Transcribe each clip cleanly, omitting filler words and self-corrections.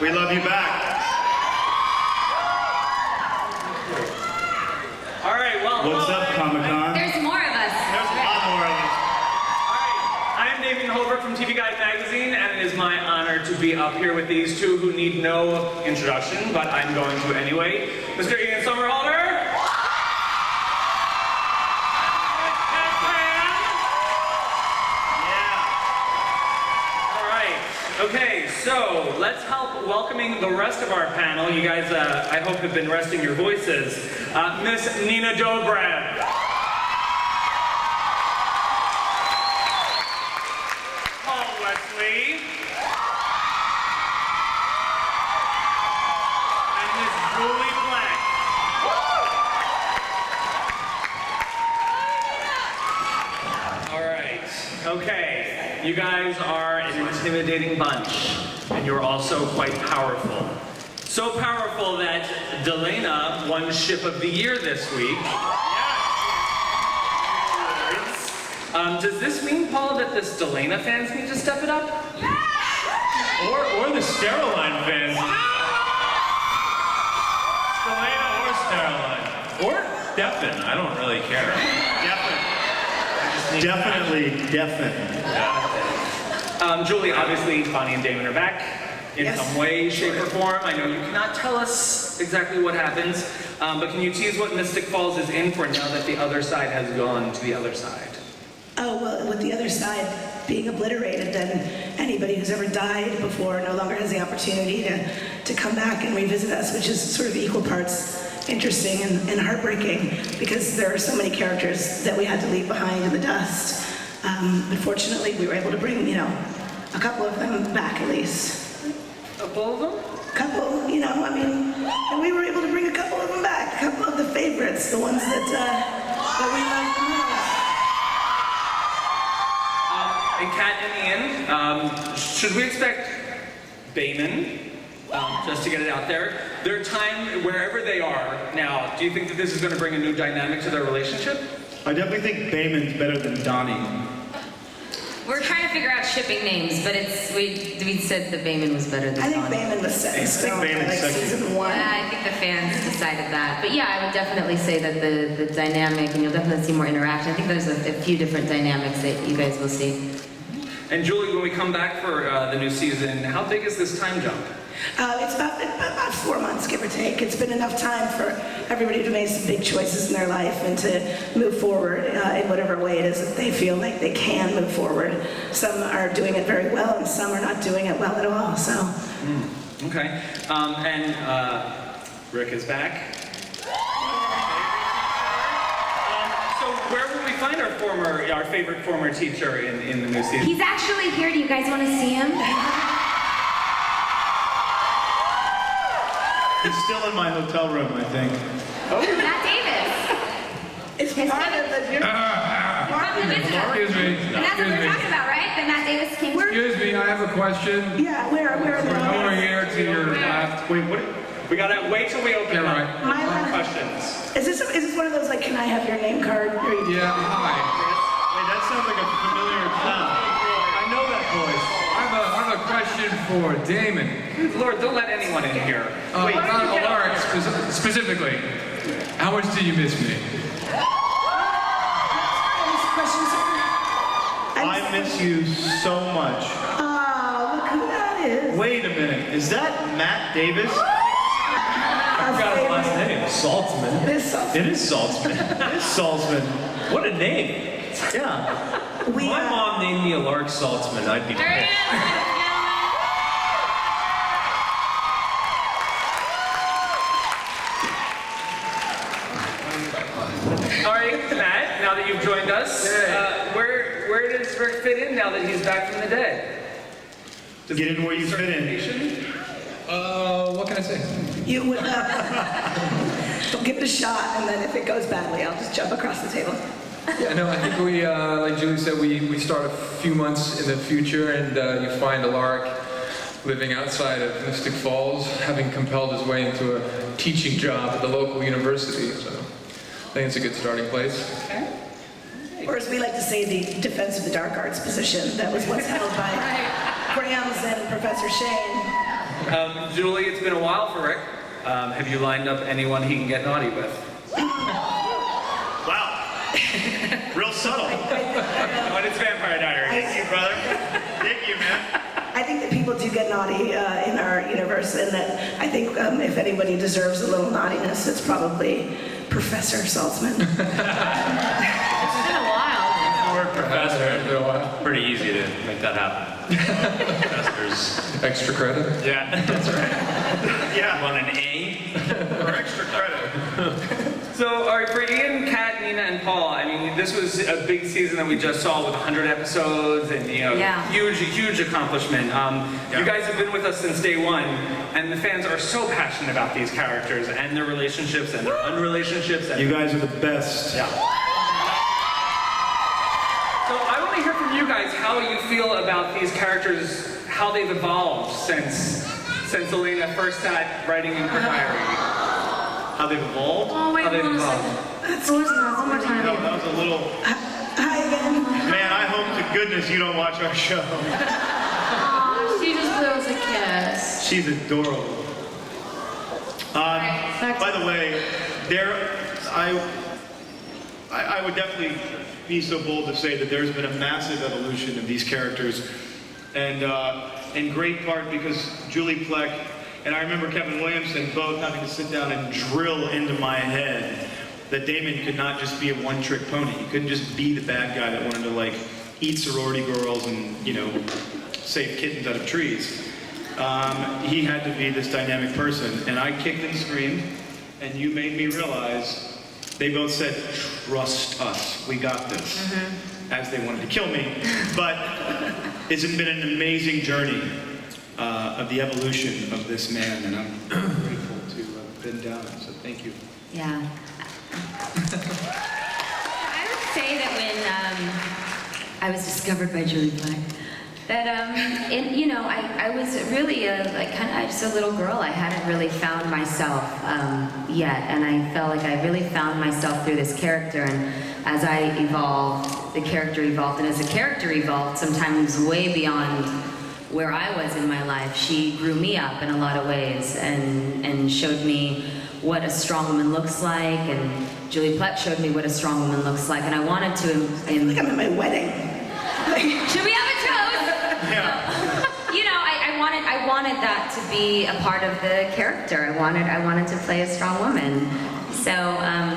We love you back. All right, well, What's up, Comic-Con? There's more of us. There's a lot more of us. All right, I am Damon Holbrook from TV Guide Magazine, and it is my honor to be up here with these two who need no introduction, but I'm going to anyway. Mr. Ian Somerhalder. Okay, so let's help welcoming the rest of our panel. You guys, I hope, have been resting your voices. Miss Nina Dobrev. Paul Wesley. And Miss Julie Black. All right, okay. You guys are an intimidating bunch, and you're also quite powerful. So powerful that Delana won Ship of the Year this week. Does this mean, Paul, that the Delana fans need to step it up? Or the Steroline fans. Delana or Steroline. Or Stefan. I don't really care. Definitely Stefan. Julie, obviously, Bonnie and Damon are back in some way, shape, or form. I know you cannot tell us exactly what happens, but can you tease what Mystic Falls is in for now that the other side has gone to the other side? Oh, well, with the other side being obliterated, then anybody who's ever died before no longer has the opportunity to come back and revisit us, which is sort of equal parts interesting and heartbreaking, because there are so many characters that we had to leave behind in the dust. But fortunately, we were able to bring, a couple of them back at least. A couple of them? Couple, and we were able to bring a couple of them back. A couple of the favorites, the ones that we loved the most. And Kat and Ian, should we expect Damon, just to get it out there, their time wherever they are now, do you think that this is going to bring a new dynamic to their relationship? I definitely think Damon's better than Donnie. We're trying to figure out shipping names, but we said that Damon was better than I think Bonnie. Damon was set in stone by like season 1. Yeah, I think the fans decided that. But yeah, I would definitely say that the dynamic, and you'll definitely see more interaction. I think there's a few different dynamics that you guys will see. And Julie, when we come back for the new season, how big is this time jump? It's about 4 months, give or take. It's been enough time for everybody to make some big choices in their life and to move forward in whatever way it is that they feel like they can move forward. Some are doing it very well, and some are not doing it well at all. So. Okay. And Rick is back. So where will we find our favorite former teacher in the new season? He's actually here. Do you guys want to see him? He's still in my hotel room, I think. Oh, Matt Davis. It's part of the From the visitor. Excuse me. And that's what we're talking about, right? That Matt Davis came. Excuse me, I have a question. Yeah, where are the Over here to your left. Wait, what? We gotta wait till we open Yeah, up right. for questions. Is this one of those, like, can I have your name card? Yeah, hi. Wait, that sounds like a familiar sound. I know that voice. I have a question for Damon. Lord, don't let anyone in here. Wait, not Alaric specifically. How much do you miss me? I miss you so much. Oh, look who that is. Wait a minute, is that Matt Davis? I forgot his last name. Saltzman. It is Saltzman. It is Saltzman. It is Saltzman. What a name. Yeah. If my mom named me Alaric Saltzman, I'd be There he pissed. is. All right, Matt, now that you've joined us, where does Rick fit in now that he's back from the dead? Does Get in where you fit in. in. What can I say? You would don't give it a shot, and then if it goes badly, I'll just jump across the table. Yeah, no, I think we, like Julie said, we start a few months in the future, and you find Alaric living outside of Mystic Falls, having compelled his way into a teaching job at the local university. So I think it's a good starting place. Okay. Or as we like to say, the defense of the dark arts position that was once held by Grams and Professor Shane. Julie, it's been a while for Rick. Have you lined up anyone he can get naughty with? Wow. Real subtle. When it's Vampire Diaries. Thank you, brother. Thank you, man. I think that people do get naughty in our universe, and that I think if anybody deserves a little naughtiness, it's probably Professor Saltzman. It's been a while. The word professor. It's been a while. Pretty easy to make that happen. Professors. Extra credit? Yeah, that's right. Yeah. Want an A? Or extra credit. So, all right, for Ian, Kat, Nina, and Paul, I mean, this was a big season that we just saw with 100 episodes and, you know, Yeah. huge accomplishment. You guys have been with us since day one, and the fans are so passionate about these characters and their relationships and their unrelationships. And You guys are the best. yeah. So I want to hear from you guys how you feel about these characters, how they've evolved since Elena first sat writing in her diary. How they've evolved? Oh, wait, how they've hold on a evolved. second. One more time. That was a little... Hi again. Man, I hope to goodness you don't watch our show. Aw, she just blew us a kiss. She's adorable. By the way, I would definitely be so bold to say that there's been a massive evolution of these characters, and in great part because Julie Plec and I remember Kevin Williamson both having to sit down and drill into my head that Damon could not just be a one-trick pony. He couldn't just be the bad guy that wanted to like eat sorority girls and, you know, save kittens out of trees. He had to be this dynamic person, and I kicked and screamed, and you made me realize they both said, "Trust us, we got this," as they wanted to kill me. But it's been an amazing journey of the evolution of this man, and I'm grateful to have been down it. So thank you. Yeah. I would say that when I was discovered by Julie Plec, that I was really just a little girl. I hadn't really found myself yet, and I felt like I really found myself through this character. And as I evolved, the character evolved, and as the character evolved, sometimes way beyond where I was in my life, she grew me up in a lot of ways and showed me what a strong woman looks like, and Julie Plec showed me what a strong woman looks like, and I wanted to. I feel like I'm at my wedding. Should we have a toast? Yeah. You know, I wanted that to be a part of the character. I wanted to play a strong woman. So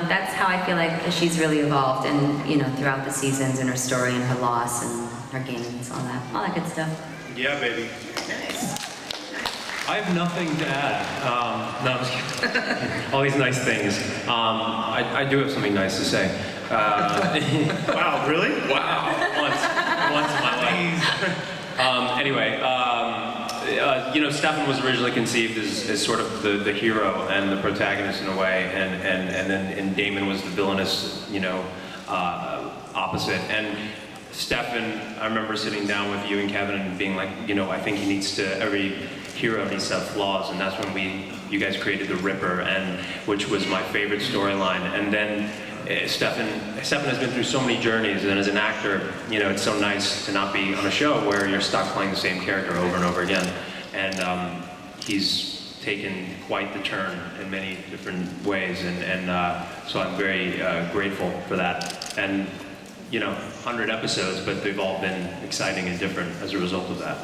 that's how I feel like she's really evolved, and throughout the seasons, and her story, and her loss, and her gains, all that good stuff. Yeah, baby. I have nothing to add. No, I'm just kidding. All these nice things. I do have something nice to say. Wow, really? Wow. Once in my life. Anyway, Stefan was originally conceived as sort of the hero and the protagonist in a way, and Damon was the villainous, opposite. And Stefan, I remember sitting down with you and Kevin and being like, I think every hero needs to have flaws, and that's when you guys created the Ripper, which was my favorite storyline. And then Stefan has been through so many journeys, and as an actor, it's so nice to not be on a show where you're stuck playing the same character over and over again. And he's taken quite the turn in many different ways, and so I'm very grateful for that. And 100 episodes, but they've all been exciting and different as a result of that.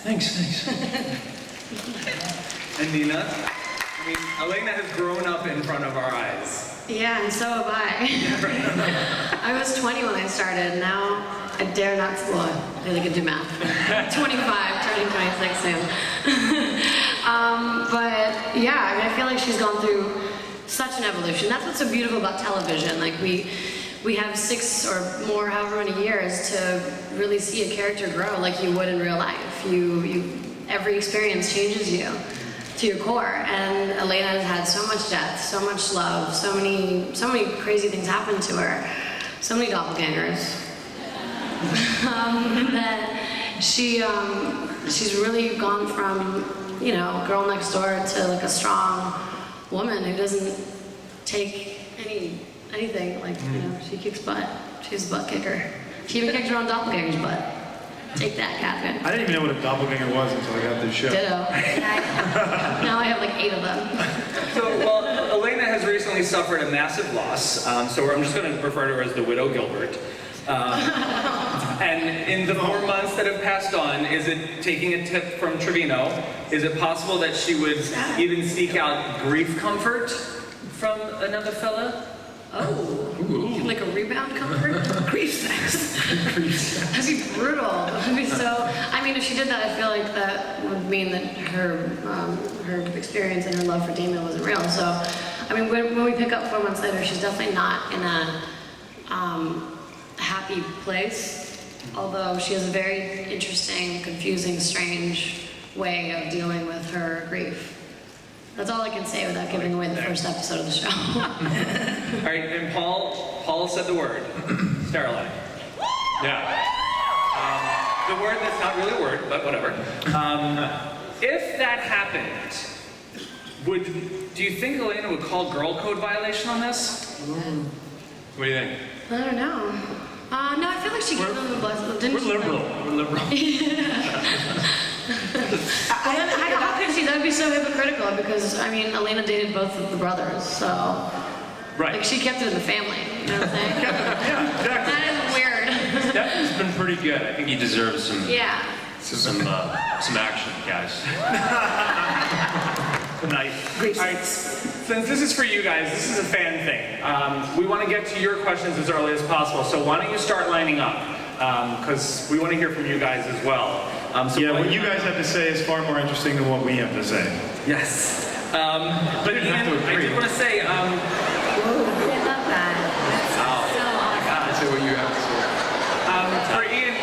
Thanks. And Nina, I mean, Elena has grown up in front of our eyes. Yeah, and so have I. I was 20 when I started. Now I dare not. Well, I really can do math. 25, turning 26 soon. But yeah, I mean, I feel like she's gone through such an evolution. That's what's so beautiful about television. Like we have 6 or more, however many years, to really see a character grow like you would in real life. Every experience changes you to your core, and Elena has had so much death, so much love, so many crazy things happen to her, so many doppelgangers. That she's really gone from girl next door to like a strong woman who doesn't take anything. Like she kicks butt. She's a butt kicker. She even kicked her own doppelganger's butt. Take that, Catherine. I didn't even know what a doppelganger was until I got this show. Ditto. Now I have like 8 of them. So, well, Elena has recently suffered a massive loss, so I'm just going to refer to her as the widow Gilbert. And in the 4 months that have passed on, is it, taking a tip from Trevino, is it possible that she would even seek out grief comfort from another fella? Oh, like a rebound comfort? Grief sex. That'd be brutal. That'd be so. I mean, if she did that, I feel like that would mean that her experience and her love for Damon wasn't real. So, I mean, when we pick up 4 months later, she's definitely not in a happy place. Although she has a very interesting, confusing, strange way of dealing with her grief. That's all I can say without giving away the first episode of the show. All right, and Paul said the word, sterilite. Yeah. The word that's not really a word, but whatever. If that happened, do you think Elena would call girl code violation on this? What do you think? I don't know. No, I feel like she gave them the blessing. Didn't she? We're liberal. How could she? That would be so hypocritical because, I mean, Elena dated both of the brothers, so. Right. Like, she kept it in the family. You know what I'm saying? Yeah, exactly. That is weird. Stefan's been pretty good. I think he deserves some action, guys. Nice. Grief All right, sex. since this is for you guys, this is a fan thing. We want to get to your questions as early as possible, so why don't you start lining up? Because we want to hear from you guys as well. Yeah, what you guys have to say is far more interesting than what we have to say. Yes. But Ian, have to I agree. did want to say, I love that. That's so awesome. Say what you have to say. for Ian,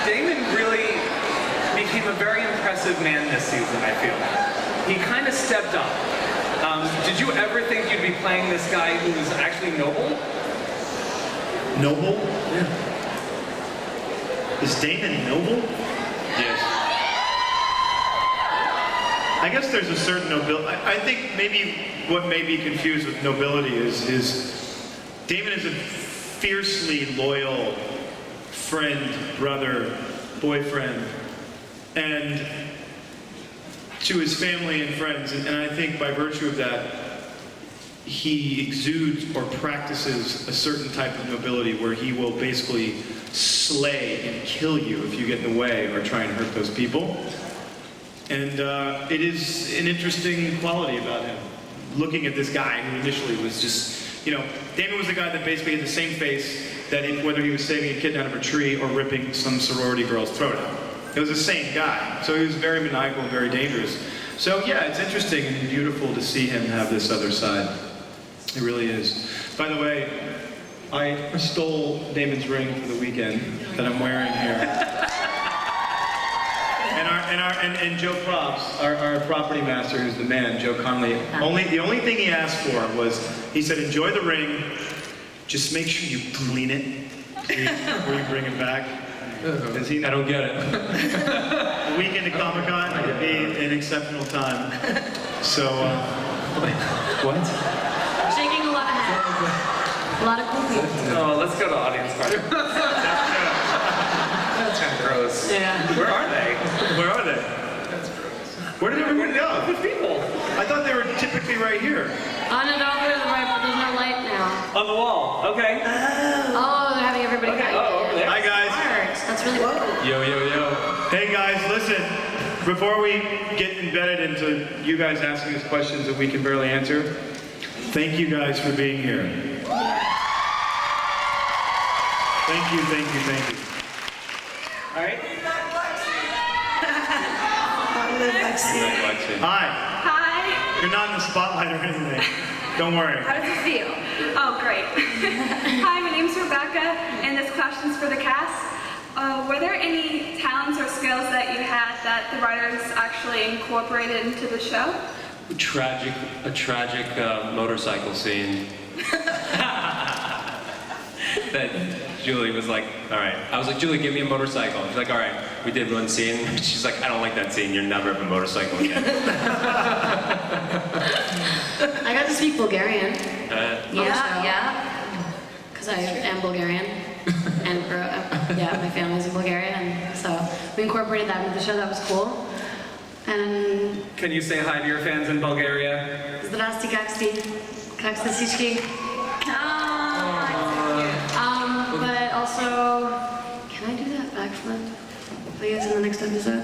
Damon really became a very impressive man this season, I feel. He kind of stepped up. Did you ever think you'd be playing this guy who was actually noble? Noble? Yeah. Is Damon noble? Yes. I guess there's a certain nobility. I think maybe what may be confused with nobility is Damon is a fiercely loyal friend, brother, boyfriend, and to his family and friends. And I think by virtue of that, he exudes or practices a certain type of nobility where he will basically slay and kill you if you get in the way or try and hurt those people. And it is an interesting quality about him. Looking at this guy who initially was just, Damon was the guy that basically had the same face that whether he was saving a kitten out of a tree or ripping some sorority girl's throat out. It was the same guy. So he was very maniacal and very dangerous. So yeah, it's interesting and beautiful to see him have this other side. It really is. By the way, I stole Damon's ring for the weekend that I'm wearing here. And Joe Props, our property master, who's the man, Joe Conley, the only thing he asked for was, he said, enjoy the ring, just make sure you clean it, please, before you bring it back. I don't get it. The weekend at Comic-Con would be an exceptional time. So, what? Shaking a lot of heads. A lot of cool people. Oh, let's go to audience party. That's kind of gross. Yeah. Where are they? Where are they? Where did everyone go? The people. I thought they were typically right here. Oh, no, over to the right, but there's no light now. On the wall. Okay. Oh, they're having everybody Okay. back. Oh, over there. Hi, guys. Smart. That's really cool. Yo, yo, yo. Hey, guys, listen. Before we get embedded into you guys asking us questions that we can barely answer, thank you guys for being here. Thank you, thank you, thank you. All right. Hi. Hi. You're not in the spotlight or anything. Don't worry. How does it feel? Oh, great. Hi, my name's Rebecca, and this question's for the cast. Were there any talents or skills that you had that the writers actually incorporated into the show? A tragic motorcycle scene. That Julie was like, all right. I was like, Julie, give me a motorcycle. She's like, all right. We did one scene. She's like, I don't like that scene. You're never have a motorcycle again. I got to speak Bulgarian. Yeah. Because I am Bulgarian. and my family's in Bulgaria, and so we incorporated that into the show. That was cool. And Can you say hi to your fans in Bulgaria? Zdrasti, как сте всички? But also, can I do that backflip, please, in the next episode?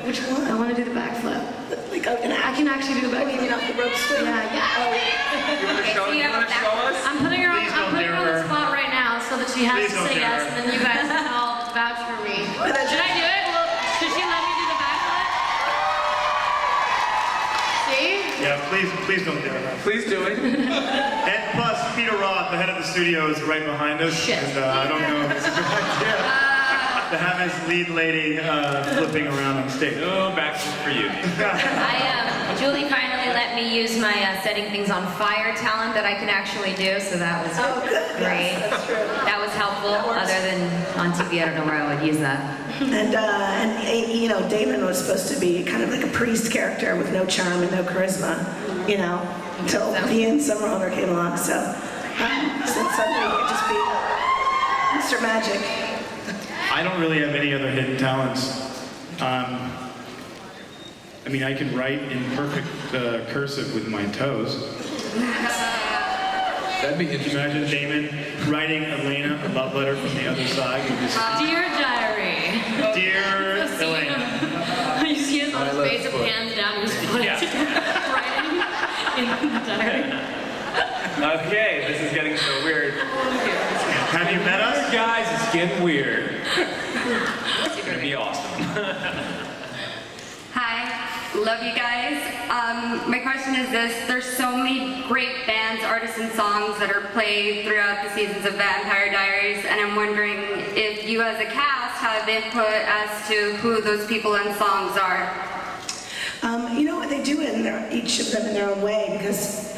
Which one? I want to do the backflip. Like, I can actually do the backflip. you mean off the rope swing? Yeah. You want to show us? I'm putting her on, Please don't I'm putting her on dare the her. spot right now so that she has Please to don't say dare yes, her. and then you guys can all vouch for me. Should I do it? Well, should she let me do the backflip? See? Yeah, please don't dare her. Please do it. And plus, Peter Roth, the head of the studio, is right behind us. Shit. And I don't know if it's a good idea to have his lead lady flipping around on stage. No backflip for you. Julie finally let me use my setting things on fire talent that I can actually do, so that was great. Yes, that's true. That was helpful. Other than on TV, I don't know where I would use that. And you know, Damon was supposed to be kind of like a priest character with no charm and no charisma, you know, until Ian Somerhalder came along. So suddenly he could just be Mr. Magic. I don't really have any other hidden talents. I mean, I can write in perfect cursive with my toes. That'd be interesting. Imagine Damon writing Elena a love letter from the other side. With this, Dear Diary. Dear Elena. You see his I little love face of foot. hands down, he's putting writing in the diary. Okay, this is getting so weird. Have you met us? Guys, it's getting weird. It's gonna be awesome. Hi, love you guys. My question is this: there's so many great bands, artists, and songs that are played throughout the seasons of Vampire Diaries, and I'm wondering if you as a cast have input as to who those people and songs are. You know what, they do it in each of them in their own way, because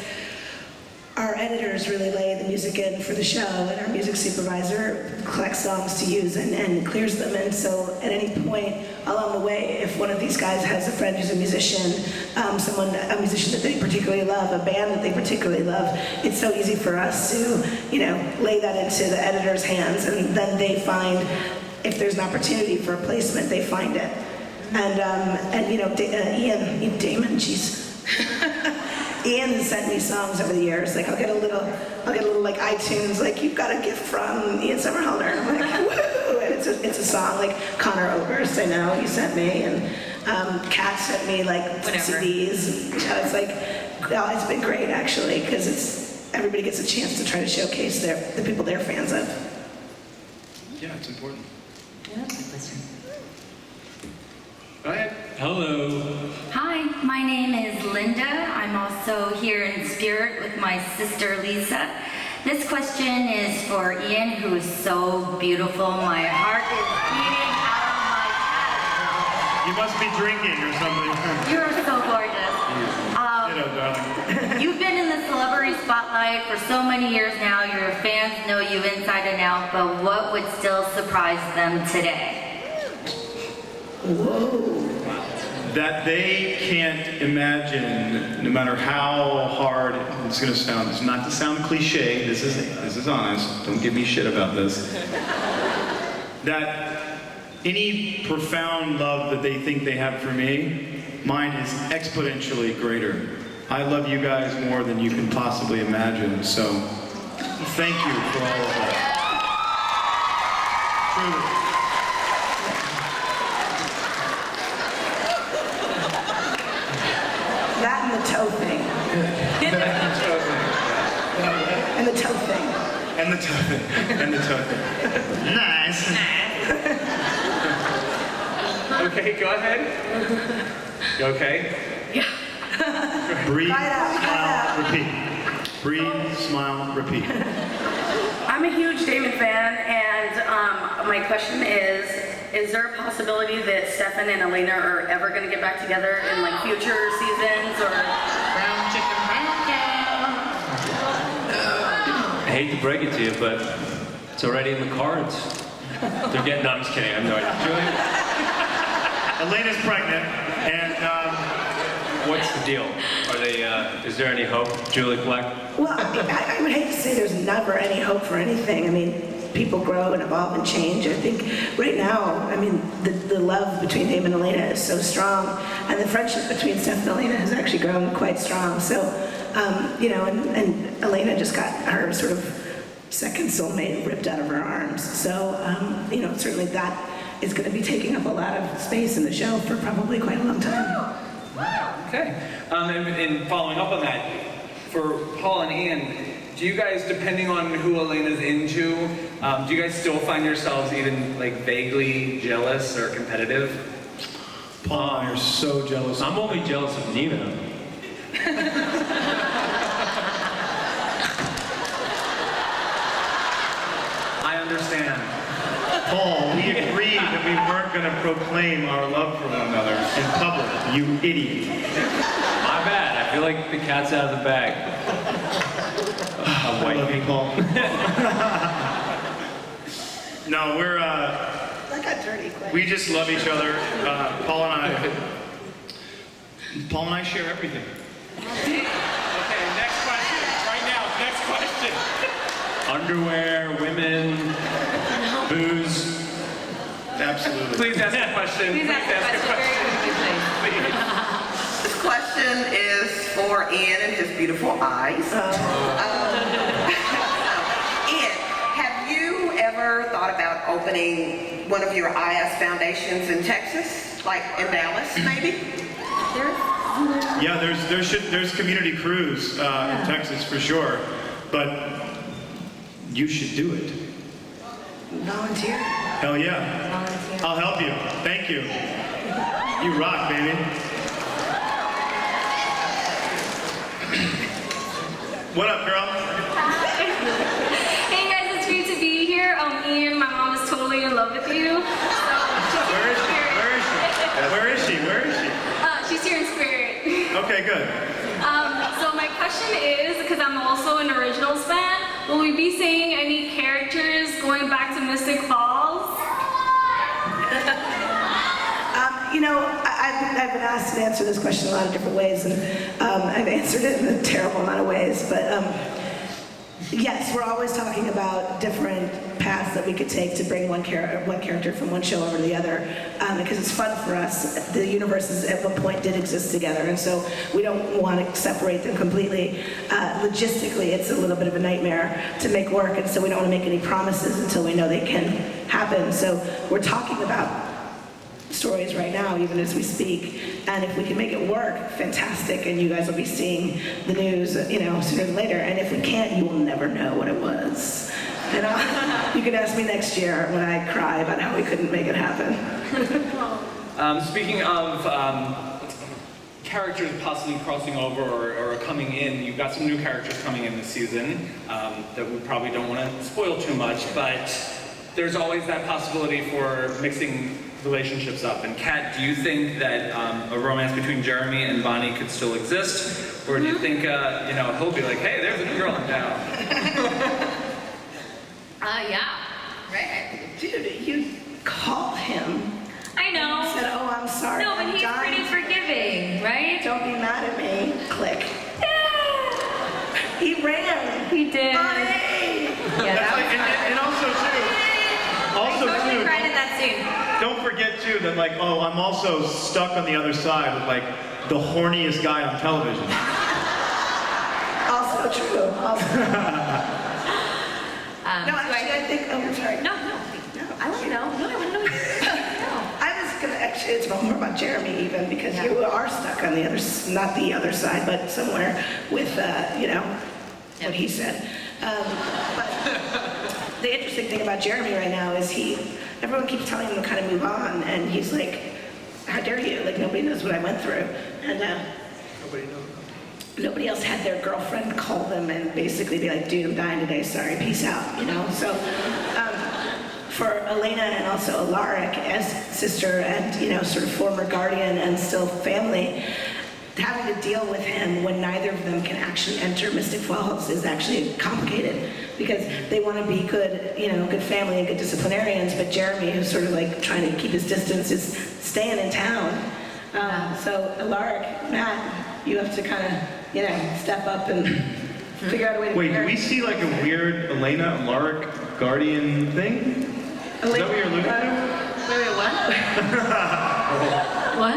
our editors really lay the music in for the show, and our music supervisor collects songs to use and clears them. And so at any point along the way, if one of these guys has a friend who's a musician, a musician that they particularly love, a band that they particularly love, it's so easy for us to, you know, lay that into the editor's hands, and then they find, if there's an opportunity for a placement, they find it. And you know, Damon, jeez. Ian has sent me songs over the years. Like I'll get a little like iTunes, like you've got a gift from Ian Somerhalder. And I'm like, woo! And it's a song like Connor Oberst, I know you sent me, and Kat sent me like CDs. So it's like, well, it's been great actually, because everybody gets a chance to try to showcase the people they're fans of. Yeah, it's important. Yeah, that's a good question. Go ahead. Hello. Hi, my name is Linda. I'm also here in spirit with my sister Lisa. This question is for Ian, who is so beautiful. My heart is beating out of my chest. You must be drinking or something. You are so gorgeous. You know, darling. You've been in the celebrity spotlight for so many years now. Your fans know you inside and out, but what would still surprise them today? That they can't imagine, no matter how hard it's going to sound. It's not to sound cliche. This is honest. Don't give me shit about this. That any profound love that they think they have for me, mine is exponentially greater. I love you guys more than you can possibly imagine. So, thank you for all of that. Truly. That and the toe thing. And the toe thing. And the toe thing. And the toe thing. Nice. Okay, go ahead. You okay? Breathe, Try it out, smile, repeat. Breathe, smile, repeat. I'm a huge Damon fan, and my question is there a possibility that Stephan and Elena are ever going to get back together in like future seasons or? Brown chicken I hate to break it to you, but it's already in the cards. They're getting. No, I'm just kidding. I have no idea. Julie? Elena's pregnant, and What's the deal? Are they? Is there any hope, Julie Fleck? Well, I would hate to say there's never any hope for anything. I mean, people grow and evolve and change. I think right now, I mean, the love between Damon and Elena is so strong, and the friendship between Stephan and Elena has actually grown quite strong. So, you know, and Elena just got her sort of second soulmate ripped out of her arms. So, you know, certainly that is going to be taking up a lot of space in the show for probably quite a long time. Okay. And following up on that, for Paul and Ian, do you guys, depending on who Elena's into, do you guys still find yourselves even like vaguely jealous or competitive? Paul and I are so jealous. I'm only jealous of Nina. I understand. Paul, we agreed that we weren't going to proclaim our love for one another in public, you idiot. My bad. I feel like the cat's out of the bag. I love you, Paul. No, we're, That got dirty quick. we just love each other. Paul and I share everything. Okay, next question. Right now, next question. Underwear, women, booze. Absolutely. Please ask a question. Please ask a question very quickly, please. This question is for Ian and his beautiful eyes. Ian, have you ever thought about opening one of your IS foundations in Texas, like in Dallas, maybe? Yeah, there's community crews in Texas for sure, but you should do it. Volunteer. Hell yeah. Volunteer. I'll help you. Thank you. You rock, baby. What up, girl? Hey guys, it's great to be here. Ian, my mom is totally in love with you. Where is she? Where is she? Where is she? Where is she? She's here in spirit. Okay, good. So my question is, because I'm also an Originals fan, will we be seeing any characters going back to Mystic Falls? You know, I've been asked to answer this question a lot of different ways, and I've answered it in a terrible amount of ways, but yes, we're always talking about different paths that we could take to bring one character from one show over to the other, because it's fun for us. The universes at one point did exist together, and so we don't want to separate them completely. Logistically, it's a little bit of a nightmare to make work, and so we don't want to make any promises until we know they can happen. So we're talking about stories right now, even as we speak, and if we can make it work, fantastic, and you guys will be seeing the news, you know, sooner than later, and if we can't, you will never know what it was. And you can ask me next year when I cry about how we couldn't make it happen. Speaking of characters possibly crossing over or coming in, you've got some new characters coming in this season that we probably don't want to spoil too much, but there's always that possibility for mixing relationships up. And Kat, do you think that a romance between Jeremy and Bonnie could still exist? Or do you think, you know, he'll be like, hey, there's a new girl in town? Yeah. Right. Dude, you call him. I know. Said, oh, I'm sorry. No, but I'm he's dying. pretty forgiving, right? Don't be mad at me. Click. Yeah. He ran. He did. Bonnie! Yeah, That's like, and also totally too, cried in that scene. don't forget too that like, oh, I'm also stuck on the other side with like the horniest guy on television. Also true. Also. No, So actually, I think, oh, I'm sorry. No. I want to know. No, I want to know. No. I was gonna, actually, it's more about Jeremy even, because you are stuck on the other, not the other side, but somewhere with, you know, what he said. But the interesting thing about Jeremy right now is everyone keeps telling him to kind of move on, and he's like, how dare you? Like, nobody knows what I went through. And Nobody knows. nobody else had their girlfriend call them and basically be like, dude, I'm dying today, sorry, peace out, you know? So for Elena and also Alaric as sister and, you know, sort of former guardian and still family, having to deal with him when neither of them can actually enter Mystic Falls is actually complicated, because they want to be good, you know, good family and good disciplinarians, but Jeremy, who's sort of like trying to keep his distance, is staying in town. So Alaric, Matt, you have to kind of, you know, step up and figure out a way to Wait, do we see like a weird Elena and Alaric guardian thing? Is that what you're alluding to? Wait, what? What?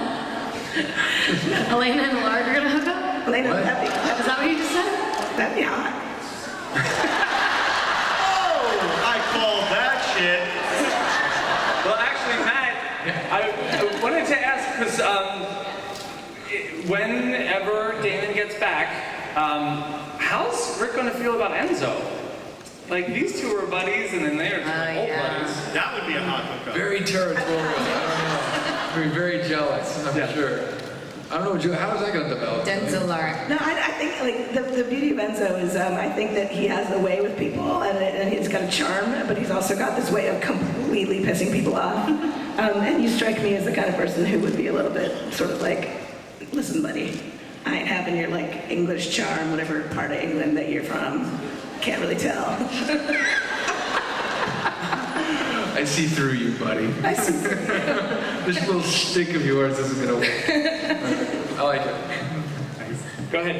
Elena and Alaric are gonna hook up? Elena, What? Is that what you just said? that'd be hot. Oh, I called that shit. Well, actually, Matt, I wanted to ask, because whenever Damon gets back, how's Rick going to feel about Enzo? Like, these two were buddies, and then they're old buddies. That would be a hot hookup. Very territorial. I don't know. Very jealous, I'm sure. I don't know, Julie, how is that going to develop? Denzel Art. No, I think like the beauty of Enzo is I think that he has a way with people and he's got a charm, but he's also got this way of completely pissing people off. And you strike me as the kind of person who would be a little bit sort of like, listen, buddy, I ain't having your like English charm, whatever part of England that you're from. Can't really tell. I see through you, buddy. I see. This little stick of yours isn't going to work. I like it. Go ahead.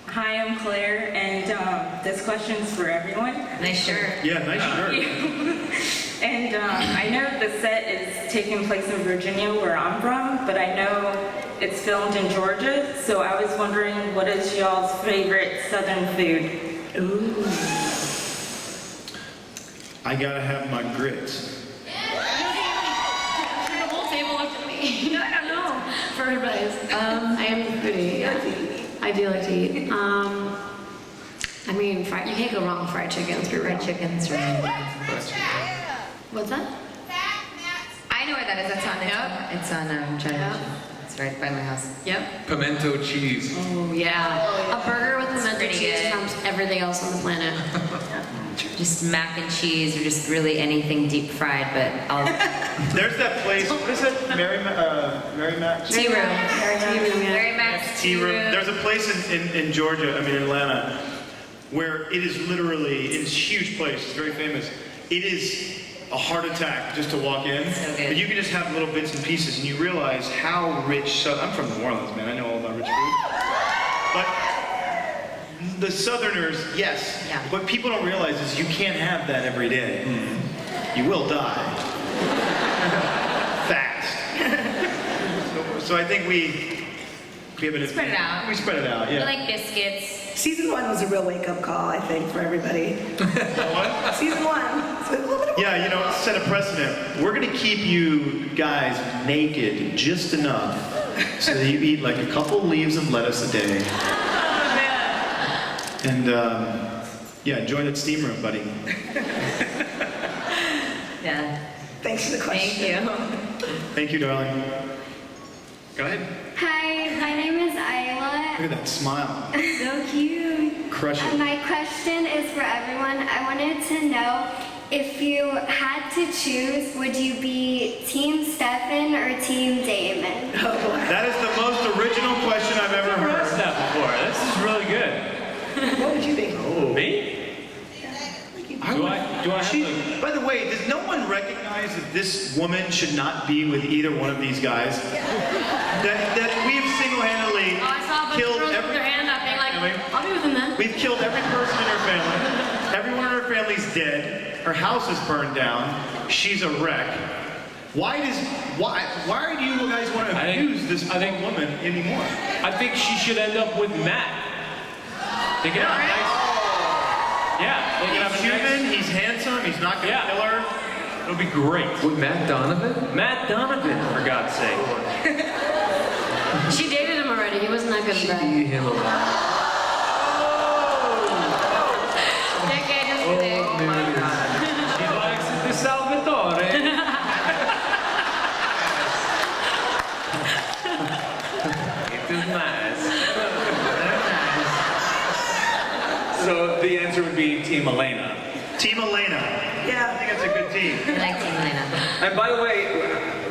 Hi, I'm Claire, and this question's for everyone. Nice shirt. Yeah, nice shirt. And I know the set is taking place in Virginia, where I'm from, but I know it's filmed in Georgia, so I was wondering, what is y'all's favorite Southern food? Ooh. I gotta have my grits. The whole table looked at me. I don't know. For everybody's. I am a foodie. Yeah. I do like to eat. I mean, you can't go wrong with fried chicken. Let's be real. Fried chicken's really good. What's that? I know where that is. That's on It's on China. It's right by my house. Yep. Pimento cheese. Oh, yeah. A burger with pimento pretty cheese good. trumps everything else on the planet. Just mac and cheese or just really anything deep fried, but I'll... There's that place, what is it? Mary Mac's? Tea room. Yeah. Mary Mac's Tea room. There's a place in Georgia, in Atlanta, where it is literally, it's a huge place, it's very famous. It is a heart attack just to walk in. So good. But you can just have little bits and pieces and you realize how rich, I'm from New Orleans, man, I know all about rich food. But the Southerners, yes. Yeah. What people don't realize is you can't have that every day. You will die. Fast. So I think we have it. Spread it out. We spread it out, We yeah. like biscuits. Season 1 was a real wake-up call, I think, for everybody. What? Season 1. So a little bit of Yeah, set a precedent. We're gonna keep you guys naked just enough so that you eat like a couple leaves of lettuce a day. And yeah, enjoy that steam room, buddy. Yeah. Thanks for the question. Thank you. Thank you, darling. Go ahead. Hi, my name is Ayla. Look at that smile. So cute. Crush it. My question is for everyone. I wanted to know, if you had to choose, would you be Team Stefan or Team Damon? That is the most original question I've ever I've heard heard. that before. This is really good. What would you be? Oh. Me? Do I have to... By the way, does no one recognize that this woman should not be with either one of these guys? That we have single-handedly Oh, I saw a bunch of killed girls with every... their hand up being like, Really? I'll be with him then. We've killed every person in her family. Everyone in her family's dead. Her house is burned down. She's a wreck. Why do you guys want to abuse this woman anymore? I think she should end up with Matt. They can have a nice... Yeah, they can have a He's nice... human, he's handsome, he's not going to kill her. It'll be great. With Matt Donovan? Matt Donovan, for God's sake. She dated him already. He wasn't that good in bed. Eat him alive. JK, just kidding. Oh, my God. She likes the Salvatore. It is nice. So the answer would be Team Elena. Team Elena. Yeah. I think it's a good team. I like Team Elena. And by the way,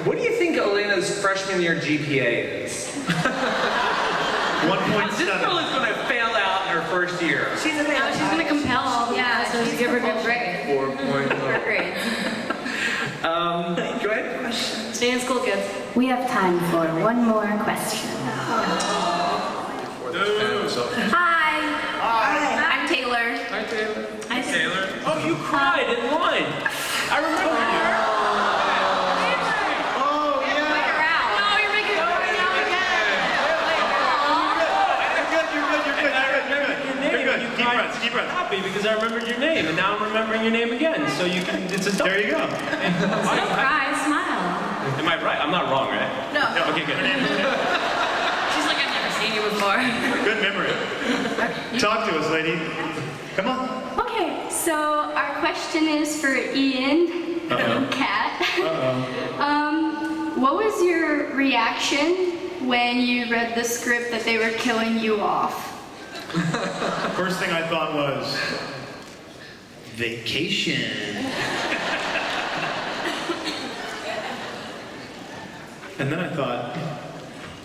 what do you think Elena's freshman year GPA is? 1.7. This girl is going to fail out in her first year. She's a Now she's going to compel all the professors to give her good grades. 4.0. Great. Go ahead. Stay in school, kids. We have time for one more question. Before this fan was up. Hi, Hi. I'm Taylor. Hi, Taylor. Hi, So Taylor. Oh, you cried in line. I remember you. Oh, yeah. No, you're making it right now again. You're good. Keep breath. Happy because I remembered your name, and now I'm remembering your name again. So you can. It's a double. There you go. Don't cry, smile. Am I right? I'm not wrong, right? No. Okay, good. She's like, I've never seen you before. Good memory. Talk to us, lady. Come on. Okay, so our question is for Ian and Kat. What was your reaction when you read the script that they were killing you off? First thing I thought was, vacation. And then I thought,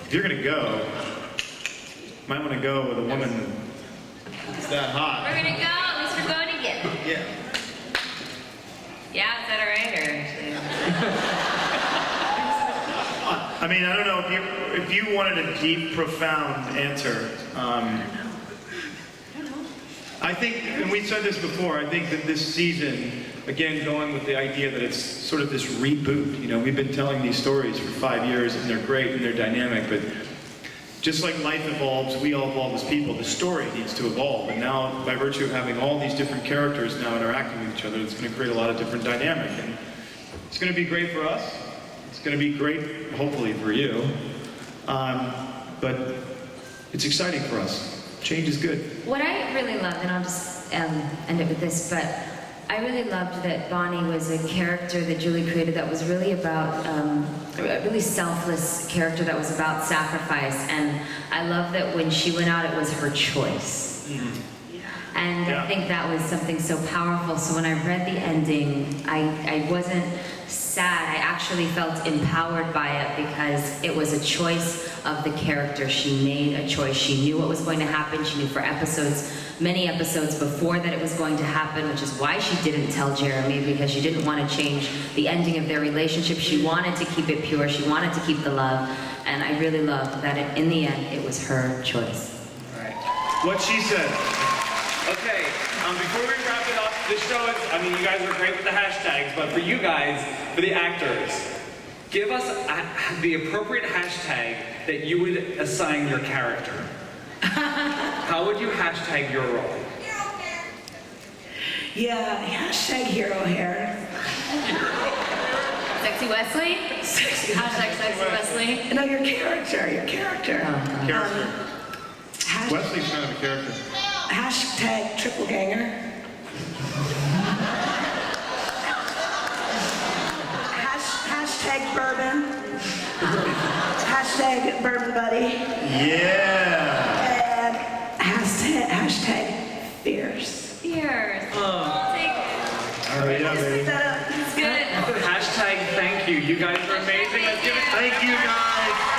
if you're gonna go, you might want to go with a woman that's that hot. We're gonna go, at least we're going together. Yeah. Yeah, is that alright, or? I mean, I don't know if you wanted a deep, profound answer. I think, and we said this before, I think that this season, again, going with the idea that it's sort of this reboot. You know, we've been telling these stories for 5 years, and they're great and they're dynamic, but just like life evolves, we all evolve as people. The story needs to evolve, and now, by virtue of having all these different characters now interacting with each other, it's going to create a lot of different dynamic, and it's going to be great for us. It's going to be great, hopefully, for you, but it's exciting for us. Change is good. What I really loved, and I'll just end it with this, but I really loved that Bonnie was a character that Julie created that was really about, a really selfless character that was about sacrifice. And I love that when she went out, it was her choice. And I think that was something so powerful. So when I read the ending, I wasn't sad. I actually felt empowered by it because it was a choice of the character. She made a choice. She knew what was going to happen. She knew for many episodes before that it was going to happen, which is why she didn't tell Jeremy, because she didn't want to change the ending of their relationship. She wanted to keep it pure. She wanted to keep the love. And I really loved that in the end, it was her choice. All right. What she said. Okay, before we wrap it up, the show is, I mean, you guys are great with the hashtags, but for you guys, for the actors, give us the appropriate hashtag that you would assign your character. How would you hashtag your role? Yeah, hashtag hero hair. Sexy Wesley? Hashtag sexy Wesley. No, your character. Character. Wesley's kind of a character. Hashtag triple ganger. Hashtag bourbon. Hashtag bourbon buddy. Yeah. And hashtag fierce. Fierce. Take it. All right, yeah, baby. It's good. Hashtag thank you. You guys are amazing. Let's give it. Thank you, guys.